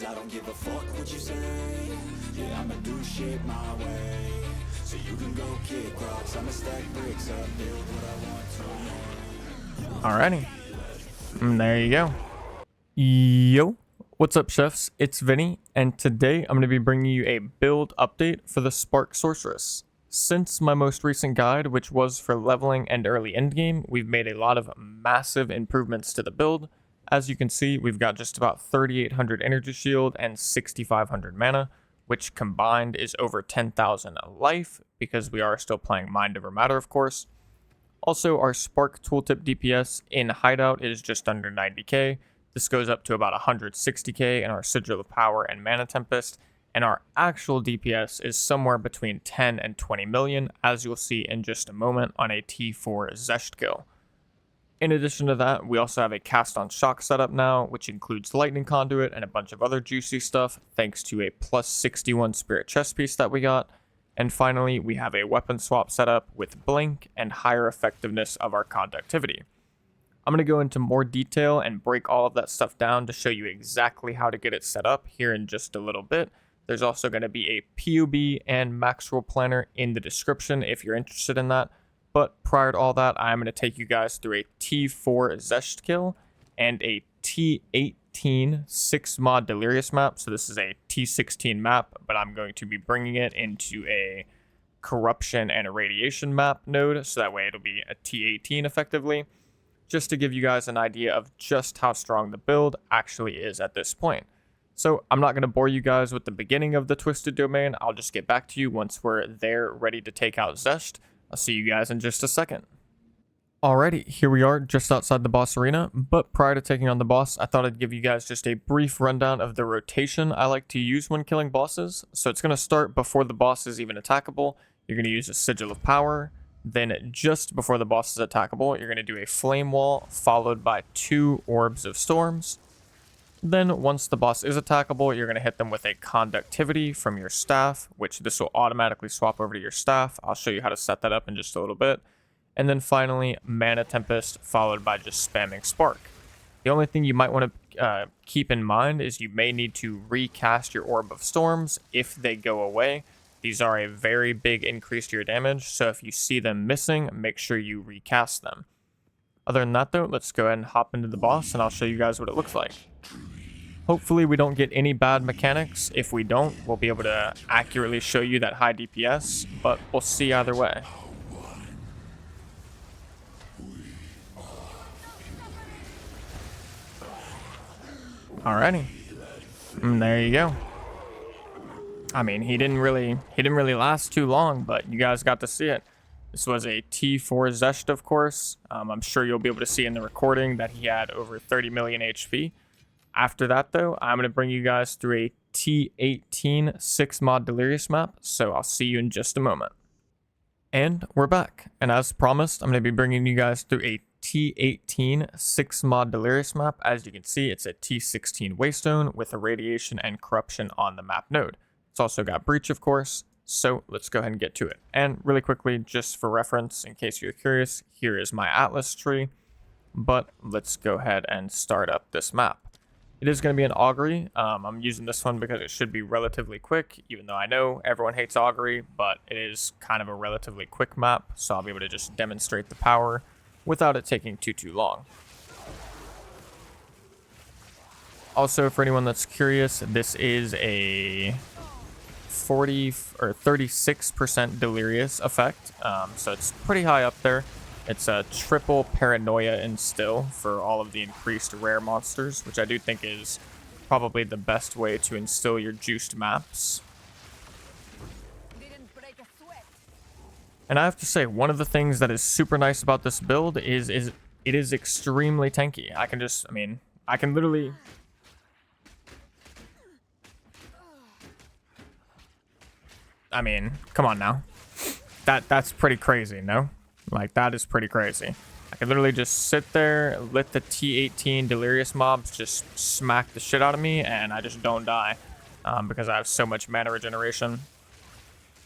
cause I don't give a fuck what you say. Yeah, I'ma do shit my way. So you can go kick rocks, I'ma stack bricks up, build what I want to. Alrighty. And there you go. Yo, what's up, chefs? It's Vinny, and today I'm going to be bringing you a build update for the Spark Sorceress. Since my most recent guide, which was for leveling and early endgame, we've made a lot of massive improvements to the build. As you can see, we've got just about 3,800 energy shield and 6,500 mana, which combined is over 10,000 life, because we are still playing Mind Over Matter, of course. Also, our Spark tooltip DPS in Hideout is just under 90k. This goes up to about 160k in our Sigil of Power and Mana Tempest, and our actual DPS is somewhere between 10 and 20 million, as you'll see in just a moment on a T4 Xesht kill. In addition to that, we also have a Cast on Shock setup now, which includes Lightning Conduit and a bunch of other juicy stuff, thanks to a plus 61 Spirit chest piece that we got. And finally, we have a weapon swap setup with Blink and higher effectiveness of our conductivity. I'm going to go into more detail and break all of that stuff down to show you exactly how to get it set up here in just a little bit. There's also going to be a POE and max roll planner in the description if you're interested in that. But prior to all that, I'm going to take you guys through a T4 Xesht kill and a T18 6 mod Delirious map. So this is a T16 map, but I'm going to be bringing it into a corruption and irradiation map node. So that way it'll be a T18 effectively, just to give you guys an idea of just how strong the build actually is at this point. So I'm not going to bore you guys with the beginning of the Twisted Domain. I'll just get back to you once we're there ready to take out Xesht. I'll see you guys in just a second. Alrighty, here we are just outside the boss arena, but prior to taking on the boss, I thought I'd give you guys just a brief rundown of the rotation I like to use when killing bosses. So it's going to start before the boss is even attackable. You're going to use a Sigil of Power. Then just before the boss is attackable, you're going to do a Flame Wall, followed by 2 Orbs of Storms. Then once the boss is attackable, you're going to hit them with a Conductivity from your staff, which this will automatically swap over to your staff. I'll show you how to set that up in just a little bit. And then finally, Mana Tempest, followed by just spamming Spark. The only thing you might want to keep in mind is you may need to recast your Orb of Storms if they go away. These are a very big increase to your damage, so if you see them missing, make sure you recast them. Other than that though, let's go ahead and hop into the boss and I'll show you guys what it looks like. Hopefully we don't get any bad mechanics. If we don't, we'll be able to accurately show you that high DPS, but we'll see either way. Alrighty. And there you go. I mean, he didn't really last too long, but you guys got to see it. This was a T4 Xesht, of course. I'm sure you'll be able to see in the recording that he had over 30 million HP. After that, though, I'm going to bring you guys through a T18 6 mod Delirious map, so I'll see you in just a moment. And we're back, and as promised, I'm going to be bringing you guys through a T18 6 mod Delirious map. As you can see, it's a T16 Waystone with Irradiation and Corruption on the map node. It's also got Breach, of course, so let's go ahead and get to it. And really quickly, just for reference, in case you're curious, here is my Atlas tree, but let's go ahead and start up this map. It is going to be an augury. I'm using this one because it should be relatively quick, even though I know everyone hates augury, but it is kind of a relatively quick map, so I'll be able to just demonstrate the power without it taking too long. Also, for anyone that's curious, this is a 40 or 36% delirious effect, so it's pretty high up there. It's a triple paranoia instill for all of the increased rare monsters, which I do think is probably the best way to instill your juiced maps. And I have to say, one of the things that is super nice about this build is it is extremely tanky. I can literally... I mean, come on now. That's pretty crazy, no? Like, that is pretty crazy. I can literally just sit there, let the T18 Delirious mobs just smack the shit out of me, and I just don't die because I have so much mana regeneration.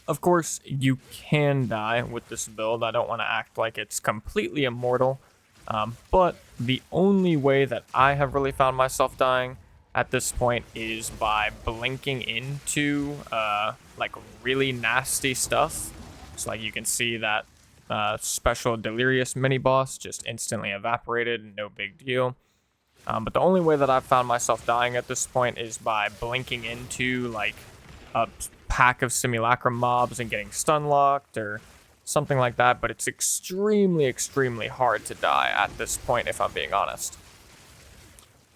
Of course, you can die with this build. I don't want to act like it's completely immortal, but the only way that I have really found myself dying at this point is by blinking into like really nasty stuff. So like you can see that special Delirious mini boss just instantly evaporated, no big deal. But the only way that I've found myself dying at this point is by blinking into like a pack of simulacrum mobs and getting stun locked or something like that. But it's extremely, extremely hard to die at this point, if I'm being honest.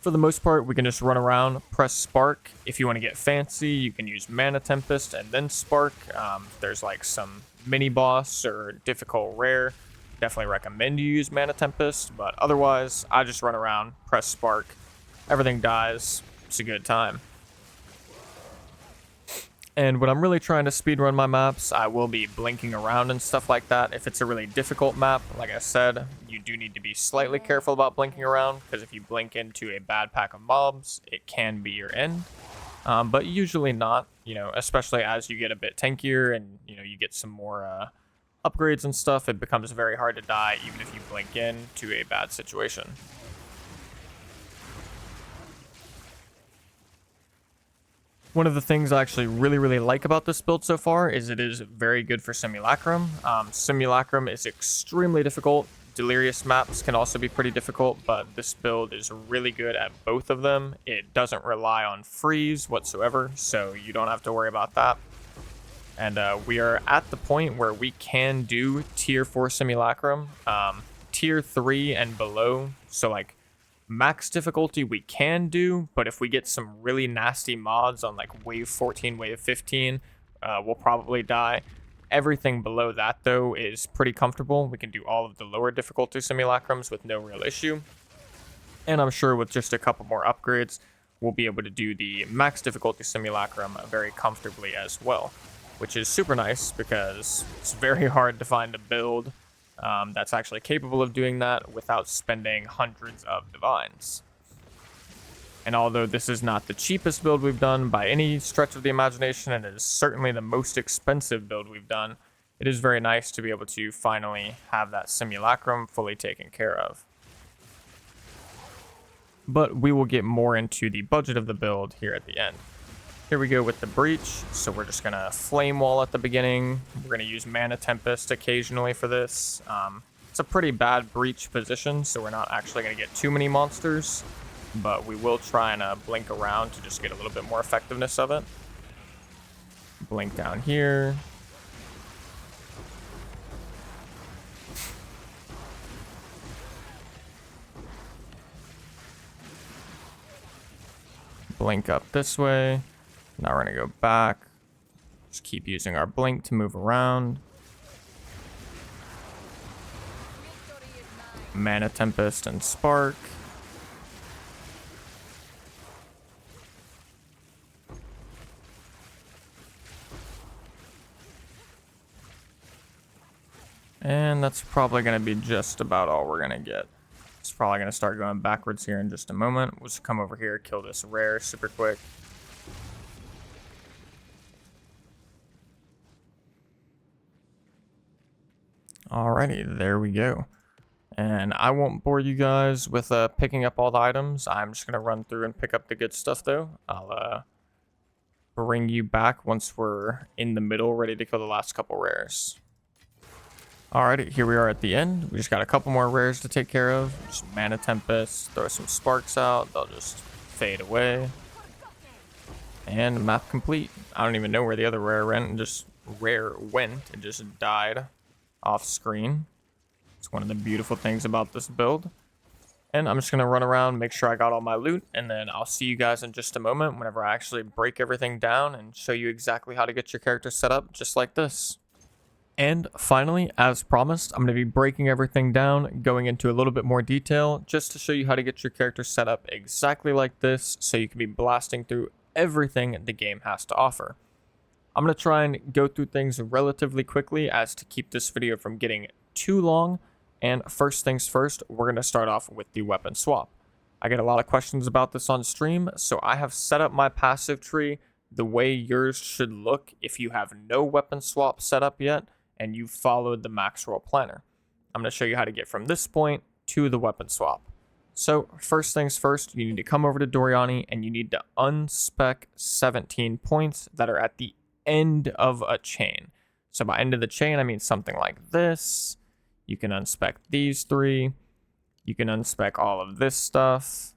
For the most part, we can just run around, press Spark. If you want to get fancy, you can use Mana Tempest and then Spark. There's like some mini boss or difficult rare. Definitely recommend you use Mana Tempest, but otherwise, I just run around, press Spark. Everything dies. It's a good time. And when I'm really trying to speedrun my maps, I will be blinking around and stuff like that. If it's a really difficult map, like I said, you do need to be slightly careful about blinking around, because if you blink into a bad pack of mobs, it can be your end. But usually not, you know, especially as you get a bit tankier and, you know, you get some more upgrades and stuff, it becomes very hard to die even if you blink into a bad situation. One of the things I actually really like about this build so far is it is very good for Simulacrum. Simulacrum is extremely difficult. Delirious maps can also be pretty difficult, but this build is really good at both of them. It doesn't rely on freeze whatsoever, so you don't have to worry about that. And we are at the point where we can do tier 4 Simulacrum. Tier 3 and below, so like max difficulty we can do, but if we get some really nasty mods on like wave 14, wave 15, we'll probably die. Everything below that though is pretty comfortable. We can do all of the lower difficulty simulacrums with no real issue. And I'm sure with just a couple more upgrades, we'll be able to do the max difficulty simulacrum very comfortably as well, which is super nice because it's very hard to find a build that's actually capable of doing that without spending hundreds of divines. And although this is not the cheapest build we've done by any stretch of the imagination, and it is certainly the most expensive build we've done, it is very nice to be able to finally have that simulacrum fully taken care of. But we will get more into the budget of the build here at the end. Here we go with the breach. So we're just going to flame wall at the beginning. We're going to use Mana Tempest occasionally for this. It's a pretty bad breach position, so we're not actually going to get too many monsters, but we will try and blink around to just get a little bit more effectiveness of it. Blink down here. Blink up this way. Now we're going to go back. Just keep using our blink to move around. Mana Tempest and Spark. And that's probably going to be just about all we're going to get. It's probably going to start going backwards here in just a moment. We'll just come over here, kill this rare super quick. Alrighty, there we go. And I won't bore you guys with picking up all the items. I'm just going to run through and pick up the good stuff, though. I'll bring you back once we're in the middle, ready to kill the last couple rares. Alrighty, here we are at the end. We just got a couple more rares to take care of. Just Mana Tempest, throw some sparks out. They'll just fade away. And map complete. I don't even know where the other rare went. It just died off screen. It's one of the beautiful things about this build. And I'm just going to run around, make sure I got all my loot, and then I'll see you guys in just a moment whenever I actually break everything down and show you exactly how to get your character set up just like this. And finally, as promised, I'm going to be breaking everything down, going into a little bit more detail, just to show you how to get your character set up exactly like this, so you can be blasting through everything the game has to offer. I'm going to try and go through things relatively quickly as to keep this video from getting too long. And first things first, we're going to start off with the weapon swap. I get a lot of questions about this on stream, so I have set up my passive tree the way yours should look if you have no weapon swap set up yet and you followed the max roll planner. I'm going to show you how to get from this point to the weapon swap. So first things first, you need to come over to Doriani and you need to unspec 17 points that are at the end of a chain. So by end of the chain, I mean something like this. You can unspec these 3. You can unspec all of this stuff.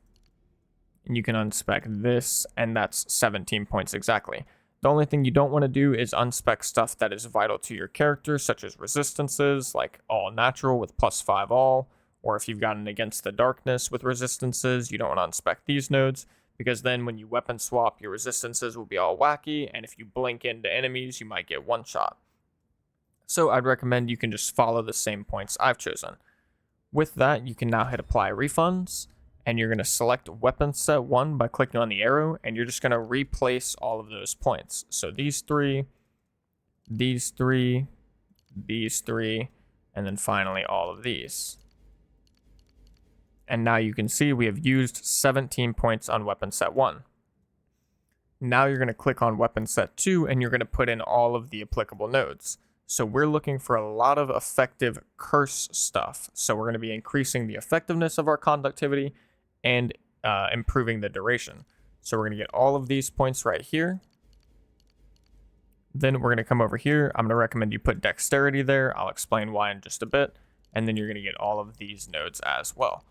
And you can unspec this, and that's 17 points exactly. The only thing you don't want to do is unspec stuff that is vital to your character, such as resistances, like all natural with +5 all, or if you've got an against the darkness with resistances, you don't want to unspec these nodes, because then when you weapon swap, your resistances will be all wacky, and if you blink into enemies, you might get one shot. So I'd recommend you can just follow the same points I've chosen. With that, you can now hit apply refunds, and you're going to select weapon set 1 by clicking on the arrow, and you're just going to replace all of those points. So these 3, these 3, these 3, and then finally all of these. And now you can see we have used 17 points on weapon set 1. Now you're going to click on weapon set 2, and you're going to put in all of the applicable nodes. So we're looking for a lot of effective curse stuff. So we're going to be increasing the effectiveness of our conductivity and improving the duration. So we're going to get all of these points right here. Then we're going to come over here. I'm going to recommend you put dexterity there. I'll explain why in just a bit. And then you're going to get all of these nodes as well.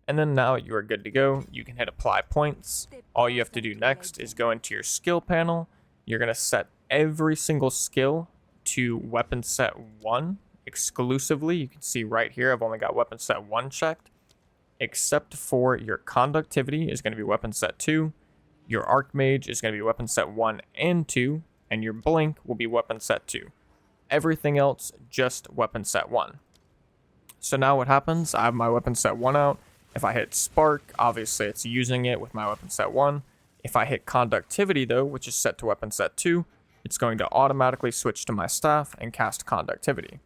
And then now you are good to go. You can hit apply points. All you have to do next is go into your skill panel. You're going to set every single skill to weapon set 1 exclusively. You can see right here I've only got weapon set 1 checked, except for your conductivity is going to be weapon set 2, your archmage is going to be weapon set 1 and 2, and your blink will be weapon set 2. Everything else just weapon set 1. So now what happens, I have my weapon set 1 out. If I hit spark, obviously it's using it with my weapon set 1. If I hit conductivity though, which is set to weapon set 2, it's going to automatically switch to my staff and cast conductivity.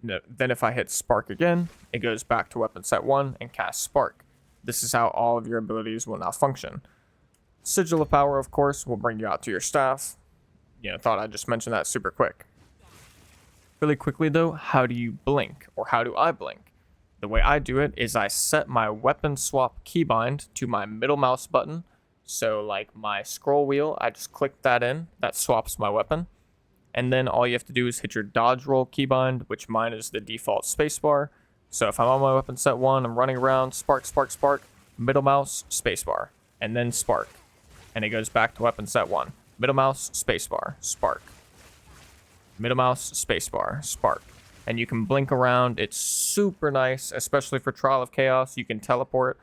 Then if I hit spark again, it goes back to weapon set 1 and casts spark. This is how all of your abilities will now function. Sigil of Power, of course, will bring you out to your staff. Thought I'd just mention that super quick. Really quickly though, how do you blink, or how do I blink? The way I do it is I set my weapon swap keybind to my middle mouse button. So like my scroll wheel, I just click that in, that swaps my weapon. And then all you have to do is hit your dodge roll keybind, which mine is the default spacebar. So if I'm on my weapon set 1, I'm running around, spark, spark, spark, middle mouse, spacebar, and then spark. And it goes back to weapon set 1. Middle mouse, spacebar, spark. Middle mouse, spacebar, spark. And you can blink around. It's super nice, especially for Trial of Chaos. You can teleport,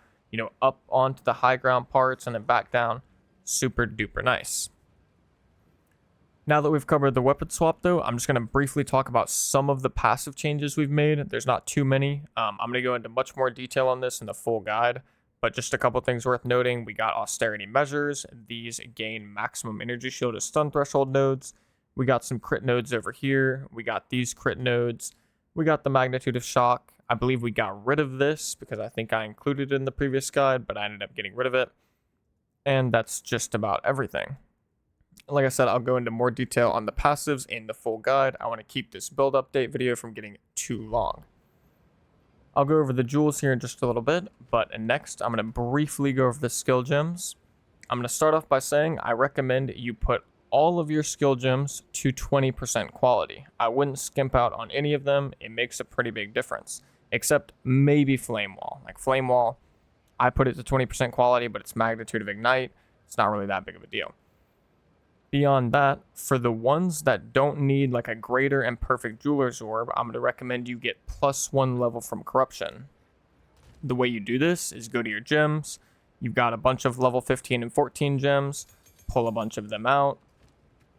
up onto the high ground parts and then back down. Super duper nice. Now that we've covered the weapon swap though, I'm just going to briefly talk about some of the passive changes we've made. There's not too many. I'm going to go into much more detail on this in the full guide, but just a couple things worth noting. We got austerity measures. These gain maximum energy shield as stun threshold nodes. We got some crit nodes over here. We got these crit nodes. We got the magnitude of shock. I believe we got rid of this because I think I included it in the previous guide, but I ended up getting rid of it. And that's just about everything. Like I said, I'll go into more detail on the passives in the full guide. I want to keep this build update video from getting too long. I'll go over the jewels here in just a little bit, but next I'm going to briefly go over the skill gems. I'm going to start off by saying I recommend you put all of your skill gems to 20% quality. I wouldn't skimp out on any of them. It makes a pretty big difference, except maybe Flame Wall. Like Flame Wall, I put it to 20% quality, but its magnitude of ignite, it's not really that big of a deal. Beyond that, for the ones that don't need like a greater and perfect jeweler's orb, I'm going to recommend you get +1 level from corruption. The way you do this is go to your gems. You've got a bunch of level 15 and 14 gems. Pull a bunch of them out.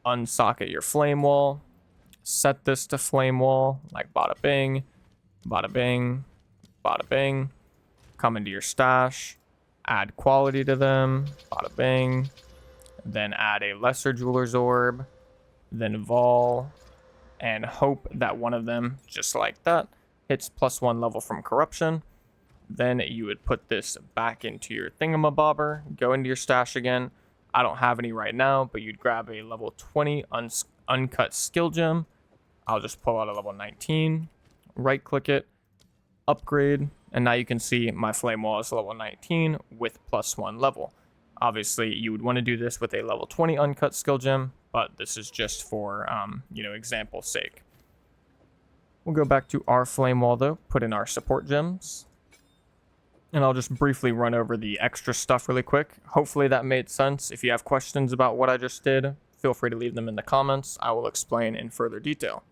Unsocket your flame wall. Set this to flame wall, like bada bing, bada bing, bada bing. Come into your stash. Add quality to them. Bada bing. Then add a lesser jeweler's orb, then vol, and hope that one of them, just like that, hits +1 level from corruption. Then you would put this back into your thingamabobber, go into your stash again. I don't have any right now, but you'd grab a level 20 uncut skill gem. I'll just pull out a level 19, right click it, upgrade, and now you can see my flame wall is level 19 with +1 level. Obviously, you would want to do this with a level 20 uncut skill gem, but this is just for, example's sake. We'll go back to our flame wall though, put in our support gems, and I'll just briefly run over the extra stuff really quick. Hopefully that made sense. If you have questions about what I just did, feel free to leave them in the comments. I will explain in further detail.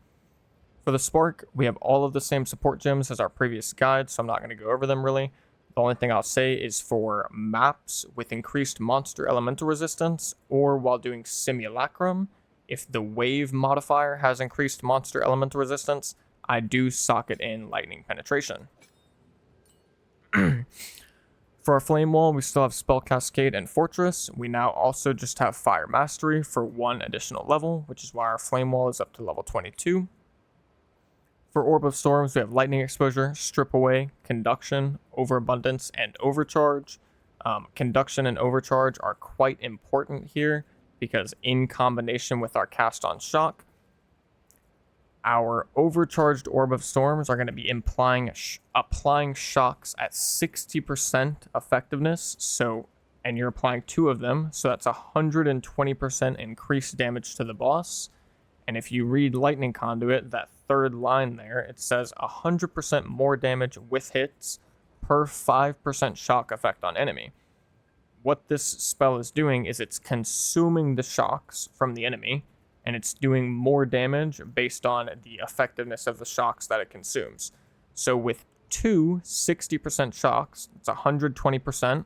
For the Spark, we have all of the same support gems as our previous guide, so I'm not going to go over them really. The only thing I'll say is for maps with increased monster elemental resistance, or while doing Simulacrum, if the wave modifier has increased monster elemental resistance, I do socket in lightning penetration. For our flame wall, we still have Spell Cascade and Fortress. We now also just have Fire Mastery for 1 additional level, which is why our flame wall is up to level 22. For Orb of Storms, we have Lightning Exposure, Strip Away, Conduction, Overabundance, and Overcharge. Conduction and Overcharge are quite important here because in combination with our Cast on Shock, our overcharged Orb of Storms are going to be applying shocks at 60% effectiveness, and you're applying 2 of them, so that's 120% increased damage to the boss. And if you read Lightning Conduit, that third line there, it says 100% more damage with hits per 5% shock effect on enemy. What this spell is doing is it's consuming the shocks from the enemy, and it's doing more damage based on the effectiveness of the shocks that it consumes. So with 2 60% shocks, it's 120%.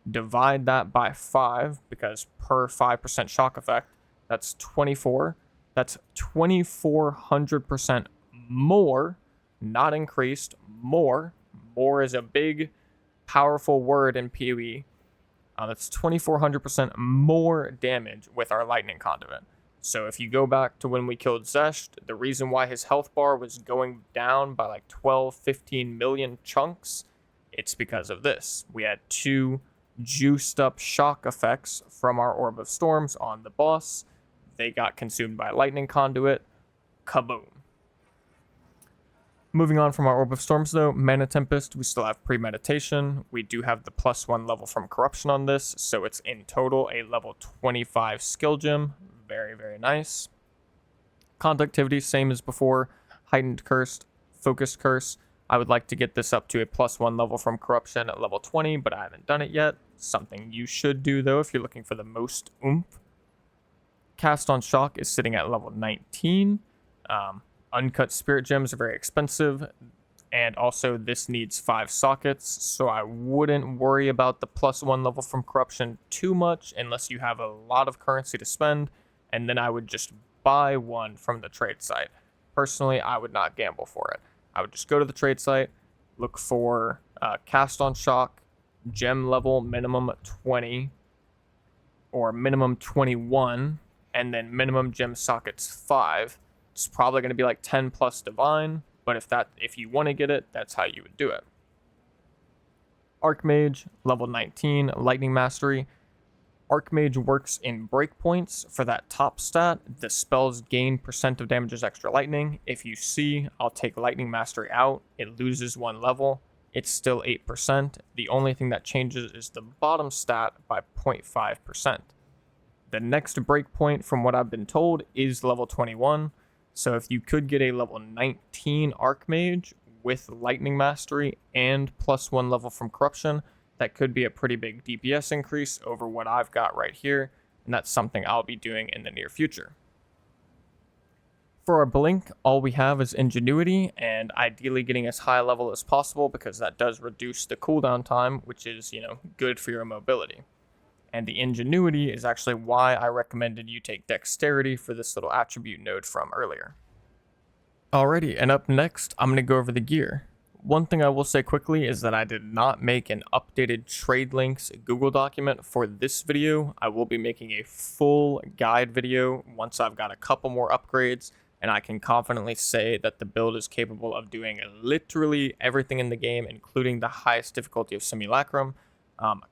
Divide that by 5, because per 5% shock effect, that's 24. That's 2,400% more, not increased, more. More is a big, powerful word in POE. That's 2,400% more damage with our Lightning Conduit. So if you go back to when we killed Xesht, the reason why his health bar was going down by like 12, 15 million chunks, it's because of this. We had 2 juiced up shock effects from our Orb of Storms on the boss. They got consumed by Lightning Conduit. Kaboom. Moving on from our Orb of Storms though, Mana Tempest, we still have Premeditation. We do have the +1 level from Corruption on this, so it's in total a level 25 skill gem. Very, very nice. Conductivity, same as before. Heightened Curse, Focused Curse. I would like to get this up to a +1 level from Corruption at level 20, but I haven't done it yet. Something you should do though if you're looking for the most oomph. Cast on Shock is sitting at level 19. Uncut Spirit Gems are very expensive, and also this needs 5 sockets, so I wouldn't worry about the +1 level from Corruption too much unless you have a lot of currency to spend, and then I would just buy one from the trade site. Personally, I would not gamble for it. I would just go to the trade site, look for Cast on Shock, gem level minimum 20, or minimum 21, and then minimum gem sockets 5. It's probably going to be like 10 plus divine, but if you want to get it, that's how you would do it. Archmage, level 19, Lightning Mastery. Archmage works in breakpoints. For that top stat, the spells gain % of damages extra lightning. If you see, I'll take Lightning Mastery out, it loses 1 level. It's still 8%. The only thing that changes is the bottom stat by 0.5%. The next breakpoint, from what I've been told, is level 21. So if you could get a level 19 Archmage with Lightning Mastery and +1 level from Corruption, that could be a pretty big DPS increase over what I've got right here, and that's something I'll be doing in the near future. For our Blink, all we have is Ingenuity, and ideally getting as high a level as possible because that does reduce the cooldown time, which is, good for your mobility. And the Ingenuity is actually why I recommended you take Dexterity for this little attribute node from earlier. Alrighty, and up next, I'm going to go over the gear. One thing I will say quickly is that I did not make an updated trade links Google document for this video. I will be making a full guide video once I've got a couple more upgrades, and I can confidently say that the build is capable of doing literally everything in the game, including the highest difficulty of Simulacrum,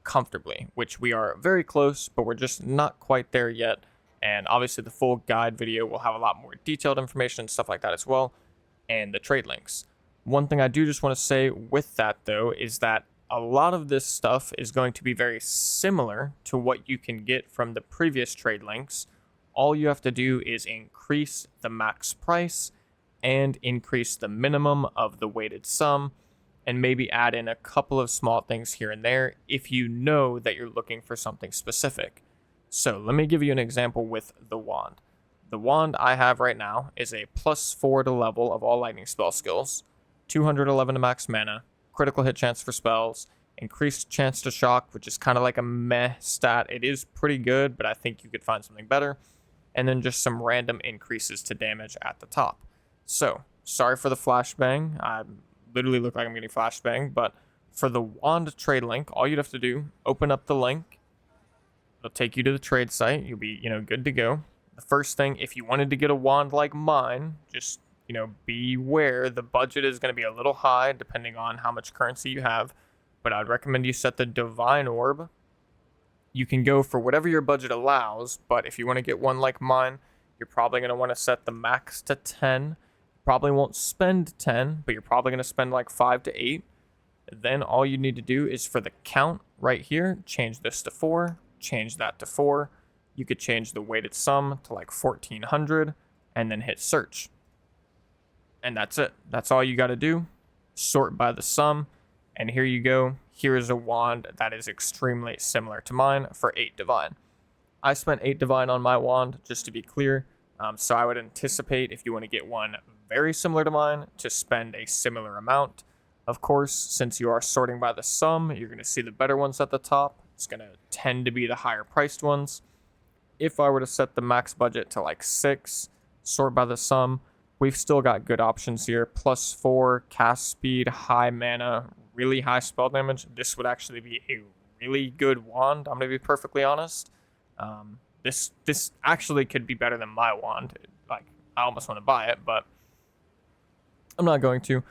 comfortably, which we are very close, but we're just not quite there yet. And obviously the full guide video will have a lot more detailed information and stuff like that as well, and the trade links. One thing I do just want to say with that, though, is that a lot of this stuff is going to be very similar to what you can get from the previous trade links. All you have to do is increase the max price and increase the minimum of the weighted sum, and maybe add in a couple of small things here and there if you know that you're looking for something specific. So let me give you an example with the wand. The wand I have right now is a +4 to level of all lightning spell skills, 211 to max mana, critical hit chance for spells, increased chance to shock, which is kind of like a meh stat. It is pretty good, but I think you could find something better. And then just some random increases to damage at the top. So, sorry for the flashbang. I literally look like I'm getting flashbang, but for the wand trade link, all you'd have to do, open up the link. It'll take you to the trade site. You'll be, good to go. The first thing, if you wanted to get a wand like mine, just, beware the budget is going to be a little high depending on how much currency you have, but I'd recommend you set the Divine Orb. You can go for whatever your budget allows, but if you want to get one like mine, you're probably going to want to set the max to 10. Probably won't spend 10, but you're probably going to spend like 5 to 8. Then all you need to do is for the count right here, change this to 4, change that to 4. You could change the weighted sum to like 1400 and then hit search. And that's it. That's all you got to do. Sort by the sum. And here you go. Here's a wand that is extremely similar to mine for 8 divine. I spent 8 divine on my wand, just to be clear. So I would anticipate if you want to get one very similar to mine to spend a similar amount. Of course, since you are sorting by the sum, you're going to see the better ones at the top. It's going to tend to be the higher priced ones. If I were to set the max budget to like 6, sort by the sum, we've still got good options here. +4, cast speed, high mana, really high spell damage. This would actually be a really good wand, I'm going to be perfectly honest. This actually could be better than my wand. Like, I almost want to buy it, but I'm not going to.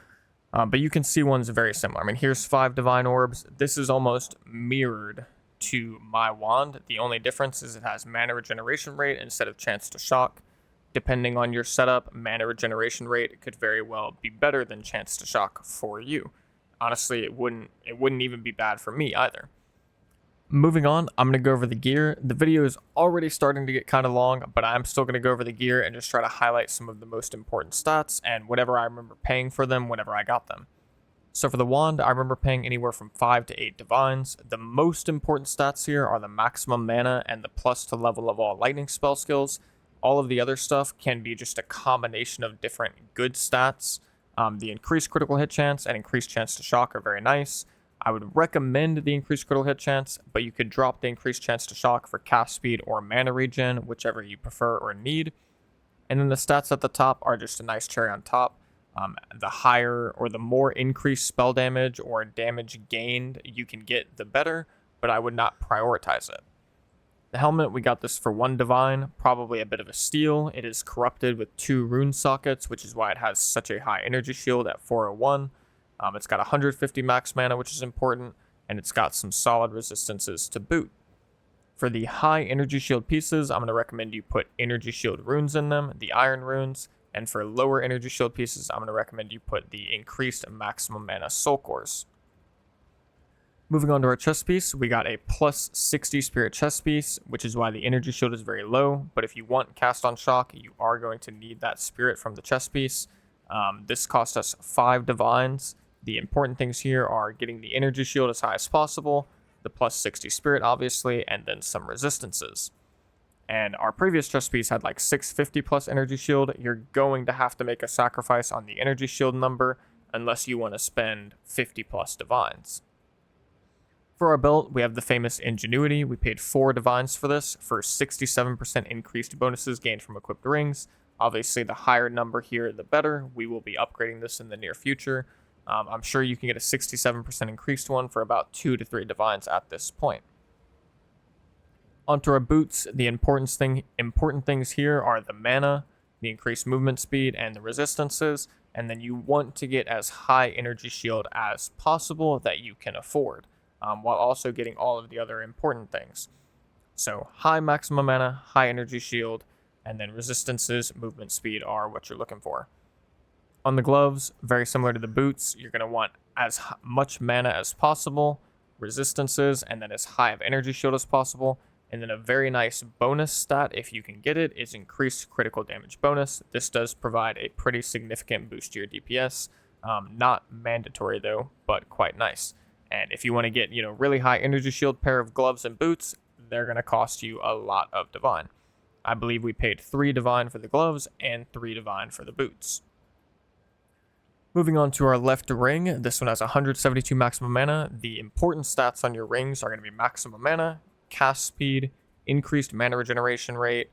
But you can see one's very similar. I mean, here's 5 Divine Orbs. This is almost mirrored to my wand. The only difference is it has mana regeneration rate instead of chance to shock. Depending on your setup, mana regeneration rate could very well be better than chance to shock for you. Honestly, it wouldn't even be bad for me either. Moving on, I'm going to go over the gear. The video is already starting to get kind of long, but I'm still going to go over the gear and just try to highlight some of the most important stats and whatever I remember paying for them whenever I got them. So for the wand, I remember paying anywhere from 5 to 8 divines. The most important stats here are the maximum mana and the plus to level of all lightning spell skills. All of the other stuff can be just a combination of different good stats. The increased critical hit chance and increased chance to shock are very nice. I would recommend the increased critical hit chance, but you could drop the increased chance to shock for cast speed or mana regen, whichever you prefer or need. And then the stats at the top are just a nice cherry on top. The higher or the more increased spell damage or damage gained you can get, the better, but I would not prioritize it. The helmet, we got this for 1 divine, probably a bit of a steal. It is corrupted with 2 rune sockets, which is why it has such a high energy shield at 401. It's got 150 max mana, which is important, and it's got some solid resistances to boot. For the high energy shield pieces, I'm going to recommend you put energy shield runes in them, the iron runes, and for lower energy shield pieces, I'm going to recommend you put the increased maximum mana soul cores. Moving on to our chest piece, we got a +60 spirit chest piece, which is why the energy shield is very low, but if you want cast on shock, you are going to need that spirit from the chest piece. This cost us 5 divines. The important things here are getting the energy shield as high as possible, the +60 spirit obviously, and then some resistances. And our previous chest piece had like 650 plus energy shield. You're going to have to make a sacrifice on the energy shield number unless you want to spend 50 plus divines. For our belt, we have the famous Ingenuity. We paid 4 divines for this for 67% increased bonuses gained from equipped rings. Obviously, the higher number here, the better. We will be upgrading this in the near future. I'm sure you can get a 67% increased one for about 2 to 3 divines at this point. Onto our boots, the important things here are the mana, the increased movement speed, and the resistances, and then you want to get as high energy shield as possible that you can afford, while also getting all of the other important things. So high maximum mana, high energy shield, and then resistances, movement speed are what you're looking for. On the gloves, very similar to the boots, you're going to want as much mana as possible, resistances, and then as high of energy shield as possible. And then a very nice bonus stat, if you can get it, is increased critical damage bonus. This does provide a pretty significant boost to your DPS. Not mandatory though, but quite nice. And if you want to get, really high energy shield pair of gloves and boots, they're going to cost you a lot of divine. I believe we paid 3 divine for the gloves and 3 divine for the boots. Moving on to our left ring, this one has 172 maximum mana. The important stats on your rings are going to be maximum mana, cast speed, increased mana regeneration rate,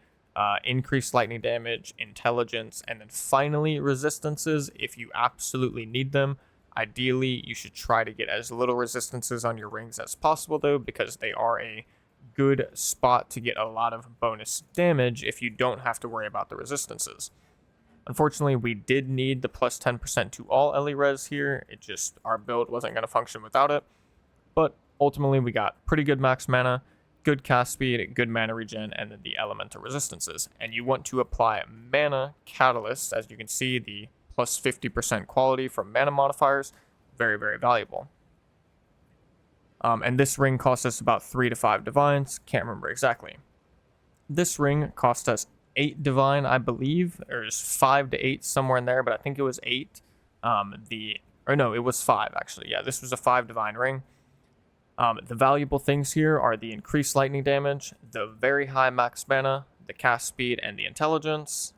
increased lightning damage, intelligence, and then finally resistances if you absolutely need them. Ideally, you should try to get as little resistances on your rings as possible though, because they are a good spot to get a lot of bonus damage if you don't have to worry about the resistances. Unfortunately, we did need the plus 10% to all LE res here. Our build wasn't going to function without it. But ultimately, we got pretty good max mana, good cast speed, good mana regen, and then the elemental resistances. And you want to apply mana catalyst, as you can see, the plus 50% quality from mana modifiers, very, very valuable. And this ring cost us about 3 to 5 divines, can't remember exactly. This ring cost us 8 divine, I believe. There's 5 to 8 somewhere in there, but I think it was 8. It was 5 actually. Yeah, this was a 5 divine ring. The valuable things here are the increased lightning damage, the very high max mana, the cast speed, and the intelligence.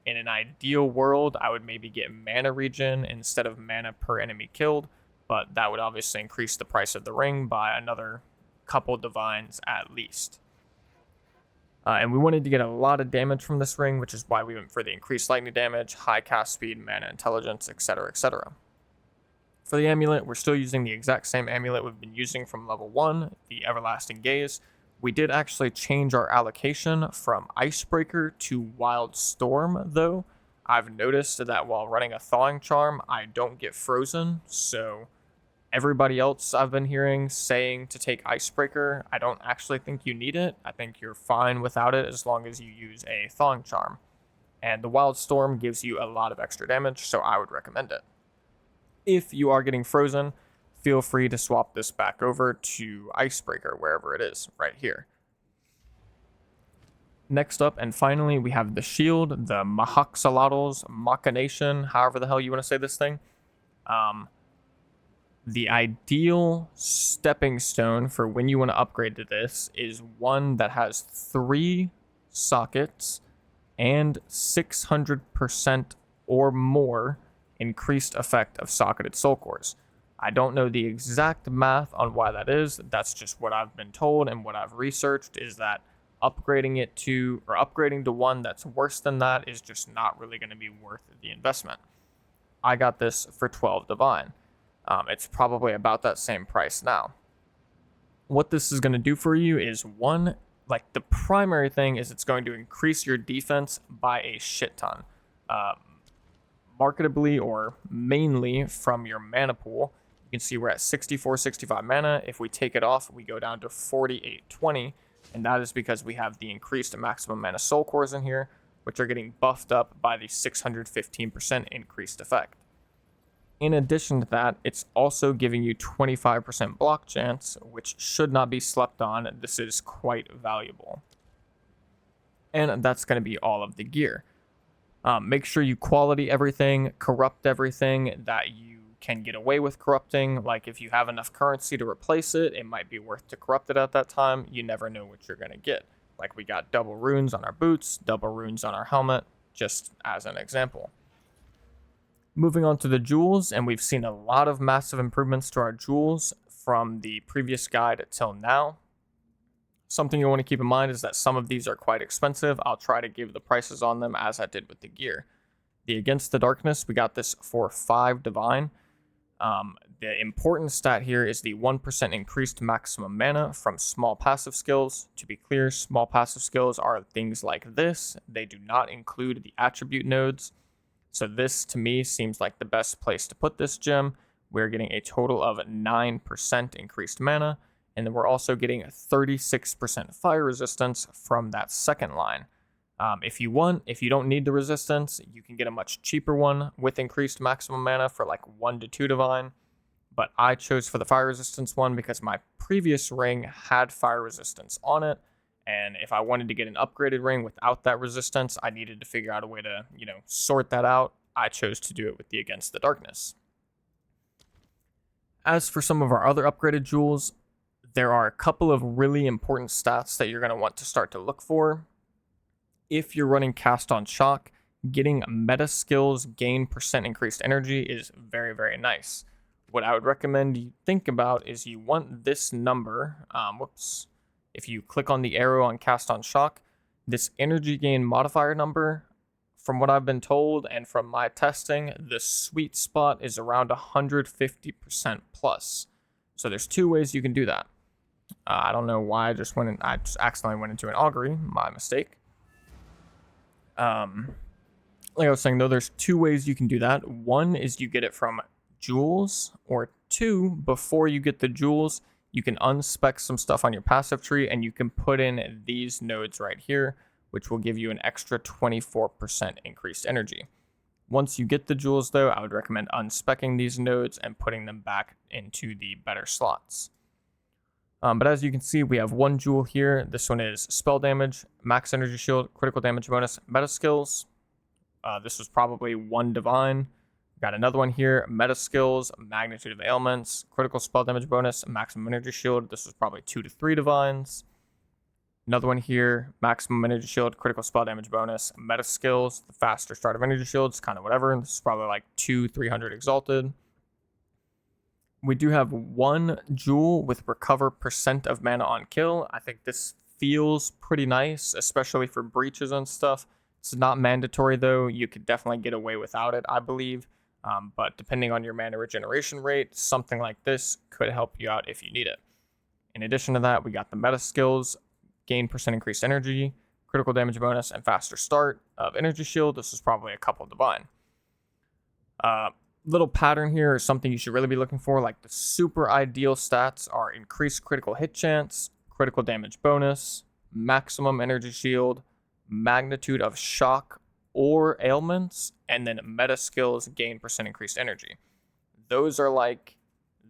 In an ideal world, I would maybe get mana regen instead of mana per enemy killed, but that would obviously increase the price of the ring by another couple divines at least. And we wanted to get a lot of damage from this ring, which is why we went for the increased lightning damage, high cast speed, mana intelligence, etc., etc. For the amulet, we're still using the exact same amulet we've been using from level 1, the Everlasting Gaze. We did actually change our allocation from Icebreaker to Wild Storm, though. I've noticed that while running a Thawing Charm, I don't get frozen, so everybody else I've been hearing saying to take Icebreaker, I don't actually think you need it. I think you're fine without it as long as you use a Thawing Charm. And the Wild Storm gives you a lot of extra damage, so I would recommend it. If you are getting frozen, feel free to swap this back over to Icebreaker, wherever it is, right here. Next up, and finally, we have the shield, the Mahaxolotls Machination, however the hell you want to say this thing. The ideal stepping stone for when you want to upgrade to this is one that has 3 sockets and 600% or more increased effect of socketed soul cores. I don't know the exact math on why that is. That's just what I've been told, and what I've researched is that upgrading to one that's worse than that is just not really going to be worth the investment. I got this for 12 divine. It's probably about that same price now. What this is going to do for you is the primary thing is it's going to increase your defense by a shit ton. Marketably or mainly from your mana pool. You can see we're at 65 mana. If we take it off, we go down to 4820, and that is because we have the increased maximum mana soul cores in here, which are getting buffed up by the 615% increased effect. In addition to that, it's also giving you 25% block chance, which should not be slept on. This is quite valuable. And that's going to be all of the gear. Make sure you quality everything, corrupt everything that you can get away with corrupting. Like if you have enough currency to replace it, it might be worth to corrupt it at that time. You never know what you're going to get. Like we got double runes on our boots, double runes on our helmet, just as an example. Moving on to the jewels, and we've seen a lot of massive improvements to our jewels from the previous guide till now. Something you want to keep in mind is that some of these are quite expensive. I'll try to give the prices on them as I did with the gear. The Against the Darkness, we got this for 5 divine. The important stat here is the 1% increased maximum mana from small passive skills. To be clear, small passive skills are things like this. They do not include the attribute nodes. So this, to me, seems like the best place to put this gem. We're getting a total of 9% increased mana, and then we're also getting a 36% fire resistance from that second line. If you don't need the resistance, you can get a much cheaper one with increased maximum mana for like 1 to 2 divine. But I chose for the fire resistance one because my previous ring had fire resistance on it. And if I wanted to get an upgraded ring without that resistance, I needed to figure out a way to, sort that out. I chose to do it with the Against the Darkness. As for some of our other upgraded jewels, there are a couple of really important stats that you're going to want to start to look for. If you're running Cast on Shock, getting meta skills gain percent increased energy is very, very nice. What I would recommend you think about is you want this number. If you click on the arrow on Cast on Shock, this energy gain modifier number, from what I've been told and from my testing, the sweet spot is around 150% plus. So there's 2 ways you can do that. I don't know why I just accidentally went into an augury. My mistake. Like I was saying though, there's 2 ways you can do that. One is you get it from jewels, or 2, before you get the jewels, you can unspec some stuff on your passive tree and you can put in these nodes right here, which will give you an extra 24% increased energy. Once you get the jewels though, I would recommend unspecking these nodes and putting them back into the better slots. But as you can see, we have 1 jewel here. This one is spell damage, max energy shield, critical damage bonus, meta skills. This was probably 1 divine. Got another one here, meta skills, magnitude of ailments, critical spell damage bonus, maximum energy shield. This was probably 2 to 3 divines. Another one here, maximum energy shield, critical spell damage bonus, meta skills, the faster start of energy shields, kind of whatever. This is probably like 300 exalted. We do have 1 jewel with recover percent of mana on kill. I think this feels pretty nice, especially for breaches and stuff. It's not mandatory though. You could definitely get away without it, I believe. But depending on your mana regeneration rate, something like this could help you out if you need it. In addition to that, we got the meta skills, gain percent increased energy, critical damage bonus, and faster start of energy shield. This is probably a couple divine. Little pattern here is something you should really be looking for. Like the super ideal stats are increased critical hit chance, critical damage bonus, maximum energy shield, magnitude of shock or ailments, and then meta skills gain percent increased energy. Those are like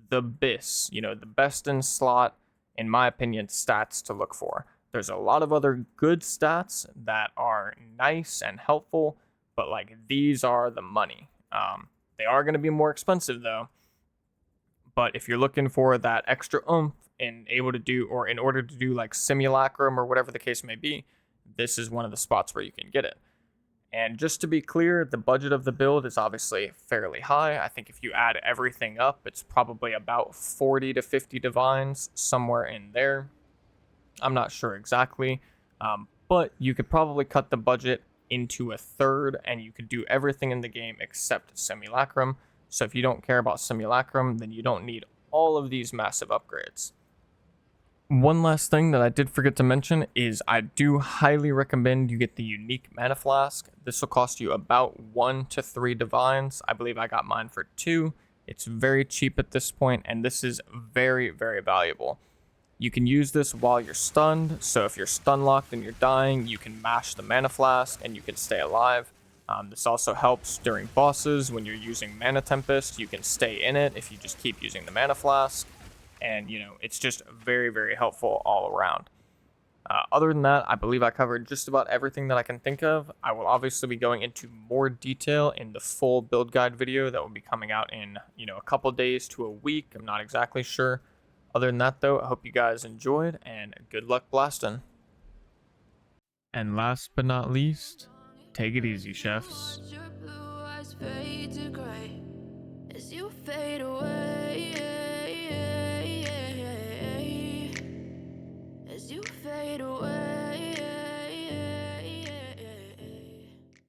the BIS, the best in slot, in my opinion, stats to look for. There's a lot of other good stats that are nice and helpful, but like these are the money. They are going to be more expensive though. But if you're looking for that extra oomph in order to do like simulacrum or whatever the case may be, this is one of the spots where you can get it. And just to be clear, the budget of the build is obviously fairly high. I think if you add everything up, it's probably about 40 to 50 divines, somewhere in there. I'm not sure exactly, but you could probably cut the budget into a third and you could do everything in the game except simulacrum. So if you don't care about simulacrum, then you don't need all of these massive upgrades. One last thing that I did forget to mention is I do highly recommend you get the unique mana flask. This will cost you about 1 to 3 divines. I believe I got mine for 2. It's very cheap at this point, and this is very, very valuable. You can use this while you're stunned, so if you're stun locked and you're dying, you can mash the mana flask and you can stay alive. This also helps during bosses. When you're using Mana Tempest, you can stay in it if you just keep using the mana flask. And, it's just very, very helpful all around. Other than that, I believe I covered just about everything that I can think of. I will obviously be going into more detail in the full build guide video that will be coming out in, a couple days to a week. I'm not exactly sure. Other than that, though, I hope you guys enjoyed, and good luck blasting. And last but not least, take it easy, chefs. Watch your blue eyes fade to gray as you fade away, as you fade away.